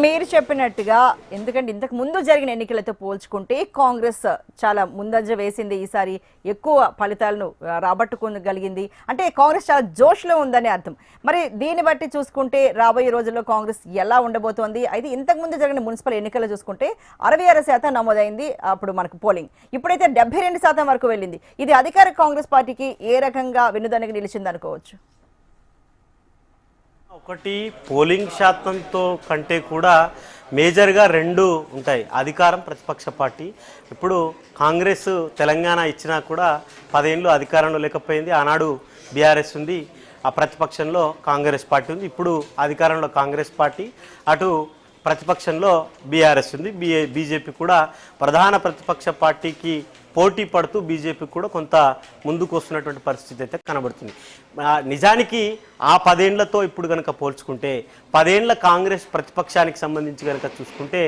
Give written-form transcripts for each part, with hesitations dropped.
మీరు చెప్పినట్టుగా ఎందుకంటే ఇంతకు ముందు జరిగిన ఎన్నికలతో పోల్చుకుంటే కాంగ్రెస్ చాలా ముందంజ వేసింది, ఈసారి ఎక్కువ ఫలితాలను రాబట్టుకోగలిగింది, అంటే కాంగ్రెస్ చాలా జోష్లో ఉందని అర్థం. మరి దీన్ని బట్టి చూసుకుంటే రాబోయే రోజుల్లో కాంగ్రెస్ ఎలా ఉండబోతోంది? అయితే ఇంతకు ముందు జరిగిన మున్సిపల్ ఎన్నికలు చూసుకుంటే 66% నమోదైంది అప్పుడు మనకు పోలింగ్, ఇప్పుడైతే 72% వరకు వెళ్ళింది. ఇది అధికార కాంగ్రెస్ పార్టీకి ఏ రకంగా వెన్నుదన్నుగా నిలిచింది అనుకోవచ్చు? ఒకటి పోలింగ్ శాతంతో కంటే కూడా మేజర్గా రెండు ఉంటాయి, అధికారం ప్రతిపక్ష పార్టీ. ఇప్పుడు కాంగ్రెస్ తెలంగాణ ఇచ్చినా కూడా 10 ఏళ్ళు అధికారంలో లేకపోయింది. ఆనాడు బీఆర్ఎస్ ఉంది, ఆ ప్రతిపక్షంలో కాంగ్రెస్ పార్టీ ఉంది. ఇప్పుడు అధికారంలో కాంగ్రెస్ పార్టీ, అటు ప్రతిపక్షంలో బీఆర్ఎస్ ఉంది. బీజేపీ కూడా ప్రధాన ప్రతిపక్ష పార్టీకి పోటీ పడుతూ బీజేపీ కూడా కొంత ముందుకు వస్తున్నటువంటి పరిస్థితి అయితే కనబడుతుంది. నిజానికి ఆ 10 ఏళ్లతో ఇప్పుడు కనుక పోల్చుకుంటే 10 ఏళ్ల కాంగ్రెస్ ప్రతిపక్షానికి సంబంధించి కనుక చూసుకుంటే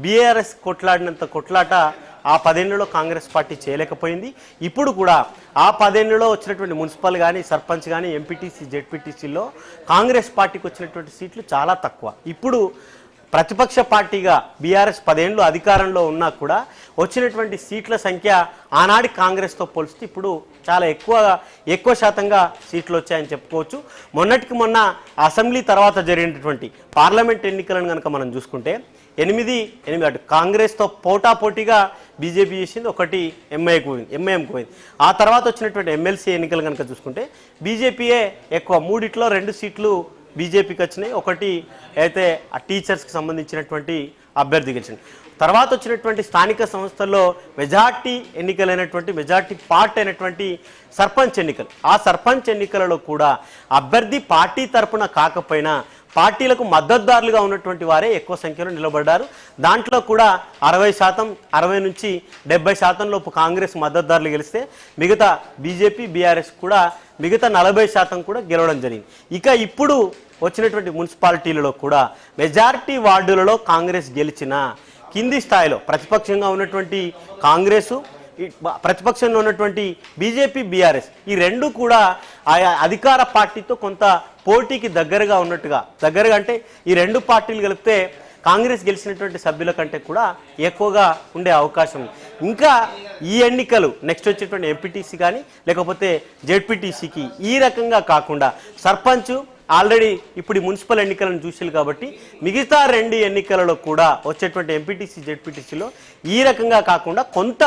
బీఆర్ఎస్ కొట్లాడినంత కొట్లాట ఆ 10 ఏళ్లలో కాంగ్రెస్ పార్టీ చేయలేకపోయింది. ఇప్పుడు కూడా ఆ 10 ఏళ్లలో వచ్చినటువంటి మున్సిపల్ కానీ సర్పంచ్ కానీ ఎంపీటీసీ జెడ్పీటీసీలో కాంగ్రెస్ పార్టీకి వచ్చినటువంటి సీట్లు చాలా తక్కువ. ఇప్పుడు ప్రతిపక్ష పార్టీగా బీఆర్ఎస్ 10 ఏళ్ళు అధికారంలో ఉన్నా కూడా వచ్చినటువంటి సీట్ల సంఖ్య ఆనాటి కాంగ్రెస్తో పోలిస్తే ఇప్పుడు చాలా ఎక్కువ శాతంగా సీట్లు వచ్చాయని చెప్పుకోవచ్చు. మొన్నటికి మొన్న అసెంబ్లీ తర్వాత జరిగినటువంటి పార్లమెంట్ ఎన్నికలను కనుక మనం చూసుకుంటే 8 అటు కాంగ్రెస్తో పోటాపోటీగా బీజేపీ చేసింది, ఒకటి ఎంఐఎంకు పోయింది. ఆ తర్వాత వచ్చినటువంటి ఎమ్మెల్సీ ఎన్నికలు కనుక చూసుకుంటే బీజేపీయే ఎక్కువ, 3 2 సీట్లు బీజేపీకి వచ్చినాయి, ఒకటి అయితే ఆ టీచర్స్కి సంబంధించినటువంటి అభ్యర్థి గెలిచింది. తర్వాత వచ్చినటువంటి స్థానిక సంస్థల్లో మెజార్టీ ఎన్నికలైనటువంటి మెజార్టీ పార్ట్ అయినటువంటి సర్పంచ్ ఎన్నికలు, ఆ సర్పంచ్ ఎన్నికలలో కూడా అభ్యర్థి పార్టీ తరపున కాకపోయినా పార్టీలకు మద్దతుదారులుగా ఉన్నటువంటి వారే ఎక్కువ సంఖ్యలో నిలబడ్డారు. దాంట్లో కూడా 60% నుంచి 70% లోపు కాంగ్రెస్ మద్దతుదారులు గెలిస్తే మిగతా బీజేపీ బీఆర్ఎస్ కూడా మిగతా 40% కూడా గెలవడం జరిగింది. ఇక ఇప్పుడు వచ్చినటువంటి మున్సిపాలిటీలలో కూడా మెజారిటీ వార్డులలో కాంగ్రెస్ గెలిచిన కింది స్థాయిలో ప్రతిపక్షంగా ఉన్నటువంటి కాంగ్రెసు, ప్రతిపక్షంలో ఉన్నటువంటి బీజేపీ బీఆర్ఎస్ ఈ రెండు కూడా ఆయా అధికార పార్టీతో కొంత పోటీకి దగ్గరగా అంటే ఈ రెండు పార్టీలు కలిపితే కాంగ్రెస్ గెలిచినటువంటి సభ్యుల కంటే కూడా ఎక్కువగా ఉండే అవకాశం. ఇంకా ఈ ఎన్నికలు నెక్స్ట్ వచ్చేటువంటి ఎంపీటీసీ కానీ లేకపోతే జెడ్పీటీసీకి ఈ రకంగా కాకుండా సర్పంచ్ ఆల్రెడీ ఇప్పుడు మున్సిపల్ ఎన్నికలను చూసారు కాబట్టి మిగతా 2 ఎన్నికలలో కూడా వచ్చేటువంటి ఎంపీటీసీ జెడ్పీటీసీలో ఈ రకంగా కాకుండా కొంత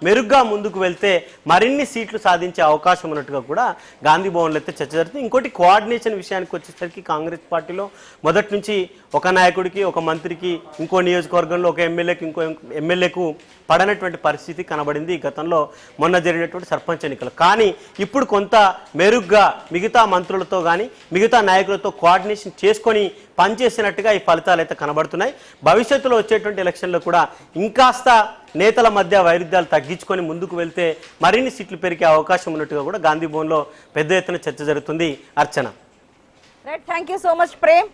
మెరుగ్గా ముందుకు వెళ్తే మరిన్ని సీట్లు సాధించే అవకాశం ఉన్నట్టుగా కూడా గాంధీ భవన్లో అయితే చర్చ జరుగుతుంది. ఇంకోటి కోఆర్డినేషన్ విషయానికి వచ్చేసరికి కాంగ్రెస్ పార్టీలో మొదటి నుంచి ఒక నాయకుడికి ఒక మంత్రికి ఇంకో నియోజకవర్గంలో ఒక ఎమ్మెల్యేకి ఇంకో ఎమ్మెల్యేకు పడనటువంటి పరిస్థితి కనబడింది గతంలో మొన్న జరిగినటువంటి సర్పంచ్ ఎన్నికలు. కానీ ఇప్పుడు కొంత మెరుగ్గా మిగతా మంత్రులతో కానీ మిగతా నాయకులతో కోఆర్డినేషన్ చేసుకొని పనిచేసినట్టుగా ఈ ఫలితాలు అయితే కనబడుతున్నాయి. భవిష్యత్తులో వచ్చేటువంటి ఎలక్షన్లో కూడా ఇంకాస్త నేతల మధ్య వైరుధ్యాలు తగ్గించుకొని ముందుకు వెళ్తే మరిన్ని సీట్లు పెరిగే అవకాశం ఉన్నట్టుగా కూడా గాంధీ భవన్లో పెద్ద ఎత్తున చర్చ జరుగుతుంది. Archana, thank you so much Prem.